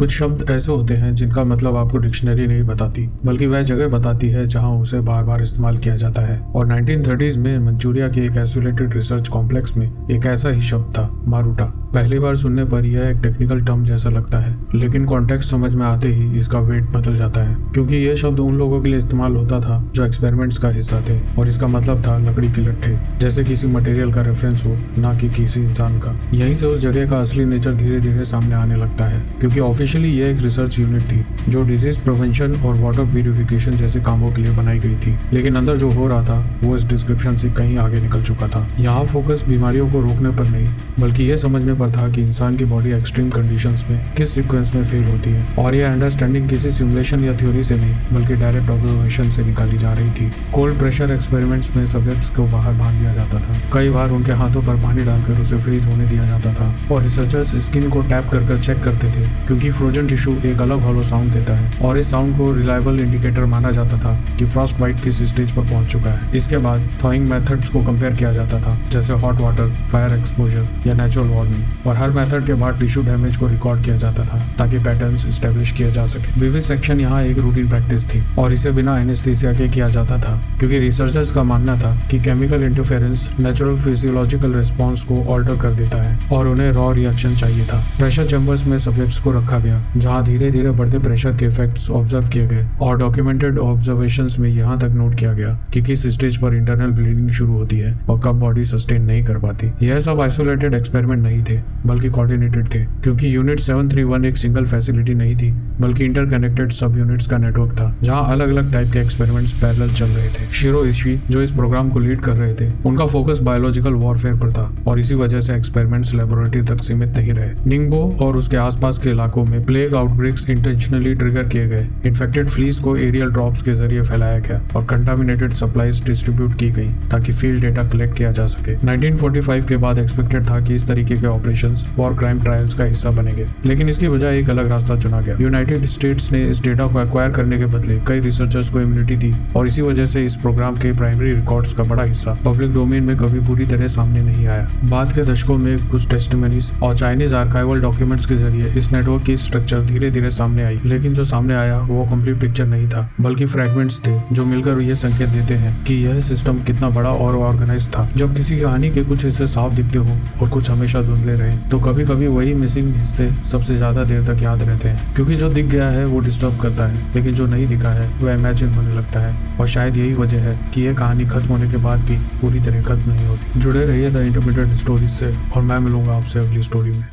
कुछ शब्द ऐसे होते हैं जिनका मतलब आपको डिक्शनरी नहीं बताती, बल्कि वह जगह बताती है जहां उसे बार बार इस्तेमाल किया जाता है। और 1930s में मंचूरिया के एक आइसोलेटेड रिसर्च कॉम्प्लेक्स में एक ऐसा ही शब्द था, मारूटा। पहली बार सुनने पर यह एक टेक्निकल टर्म जैसा लगता है, लेकिन कॉन्टेक्स्ट समझ में आते ही इसका वेट बदल जाता है, क्योंकि यह शब्द उन लोगों के लिए इस्तेमाल होता था जो एक्सपेरिमेंट्स का हिस्सा थे, और इसका मतलब था लकड़ी के लट्ठे, जैसे किसी मटेरियल का रेफरेंस हो, ना कि किसी इंसान का। यहीं से उस जगह का असली नेचर धीरे धीरे सामने आने लगता है, क्योंकि ऑफिशियली यह एक रिसर्च यूनिट थी जो डिजीज प्रिवेंशन और वाटर प्यूरिफिकेशन जैसे कामों के लिए बनाई गई थी, लेकिन अंदर जो हो रहा था वो इस डिस्क्रिप्शन से कहीं आगे निकल चुका था। यहाँ फोकस बीमारियों को रोकने पर नहीं, बल्कि यह समझने पर था कि इंसान की बॉडी एक्सट्रीम कंडीशंस में किस सीक्वेंस में फेल होती है, और यह अंडरस्टैंडिंग किसी सिमुलेशन या थ्योरी से नहीं, बल्कि डायरेक्ट ऑब्जर्वेशन से निकाली जा रही थी। कोल्ड प्रेशर एक्सपेरिमेंट्स में सब्जेक्ट्स को बाहर बांध दिया जाता था, कई बार उनके हाथों पर पानी डालकर उसे फ्रीज होने दिया जाता था, और रिसर्चर्स स्किन को टैप कर चेक करते थे, क्योंकि फ्रोजन टिश्यू एक अलग हॉलो साउंड देता है, और इस साउंड को रिलायबल इंडिकेटर माना जाता था कि फ्रॉस्ट बाइट किस स्टेज पर पहुंच चुका है। इसके बाद थॉइंग मेथड्स को कंपेयर किया जाता था, जैसे हॉट वाटर, फायर एक्सपोजर या नेचुरल वार्मिंग, और हर मेथड के बाद टिश्यू डैमेज को रिकॉर्ड किया जाता था ताकि पैटर्न्स एस्टेब्लिश किया जा सके। विविसेक्शन यहाँ एक रूटीन प्रैक्टिस थी, और इसे बिना एनेस्थीसिया के किया जाता था, क्योंकि रिसर्चर्स का मानना था कि chemical interference natural physiological response को ऑल्टर कर देता है, और उन्हें रॉ रिएक्शन चाहिए था। प्रेशर चैम्बर्स में सब्जेक्ट्स को रखा गया, जहां धीरे धीरे बढ़ते प्रेशर के इफेक्ट्स ऑब्जर्व किए गए, और डॉक्यूमेंटेड ऑब्जर्वेशंस में यहाँ तक नोट किया गया कि किस स्टेज पर इंटरनल ब्लीडिंग शुरू होती है और कब बॉडी सस्टेन नहीं कर पाती। यह सब आइसोलेटेड एक्सपेरिमेंट नहीं थे, बल्कि कोऑर्डिनेटेड थे, क्योंकि यूनिट 731 एक सिंगल फैसिलिटी नहीं थी, बल्कि इंटरकनेक्टेड सब यूनिट्स का नेटवर्क था, जहां अलग अलग टाइप के एक्सपेरिमेंट्स पैरेलल चल रहे थे। शिरो इशी, जो इस प्रोग्राम को लीड कर रहे थे, उनका फोकस बायोलॉजिकल वॉरफेयर पर था, और इसी वजह से एक्सपेरिमेंट्स लेबोरेटरी तक सीमित नहीं रहे। निंगबो और उसके आसपास के इलाकों में प्लेग आउटब्रेक्स इंटेंशनली ट्रिगर किए गए, इन्फेक्टेड फ्लीज को एरियल ड्रॉप्स के जरिए फैलाया गया, और कंटामिनेटेड सप्लाईज डिस्ट्रीब्यूट की गई ताकि फील्ड डेटा कलेक्ट किया जा सके। 1945 के बाद एक्सपेक्टेड था कि इस तरीके के ऑपरेशंस वॉर क्राइम ट्रायल्स का हिस्सा बनेंगे, लेकिन इसकी बजाय एक अलग रास्ता चुना गया। यूनाइटेड स्टेट्स ने इस डेटा को एक्वायर करने के बदले कई रिसर्चर्स को इम्यूनिटी दी, और इसी वजह से इस प्रोग्राम के प्राइमरी रिकॉर्ड्स का बड़ा हिस्सा पब्लिक डोमेन में कभी पूरी तरह सामने नहीं आया। बाद के दशकों में कुछ टेस्टिमनीज और चाइनीज आर्काइवल डॉक्यूमेंट्स के जरिए इस नेटवर्क की स्ट्रक्चर धीरे धीरे सामने आई, लेकिन जो सामने आया वो कंप्लीट पिक्चर नहीं था, बल्कि फ्रैगमेंट्स थे जो मिलकर ये संकेत देते हैं कि यह सिस्टम कितना बड़ा और ऑर्गेनाइज था। जब किसी कहानी के कुछ हिस्से साफ दिखते हो और कुछ हमेशा धुंधले रहे, तो कभी कभी वही मिसिंग हिस्से सबसे ज्यादा देर तक याद रहते हैं, क्योंकि जो दिख गया है वो डिस्टर्ब करता है, लेकिन जो नहीं दिखा है वह इमेजिन होने लगता है। और शायद यही वजह है कि यह कहानी खत्म होने के बाद भी पूरी तरह खत्म नहीं होती। जुड़े रहिए द इंटरमीडिएट स्टोरीज से, और मैं मिलूंगा आपसे अगली स्टोरी में।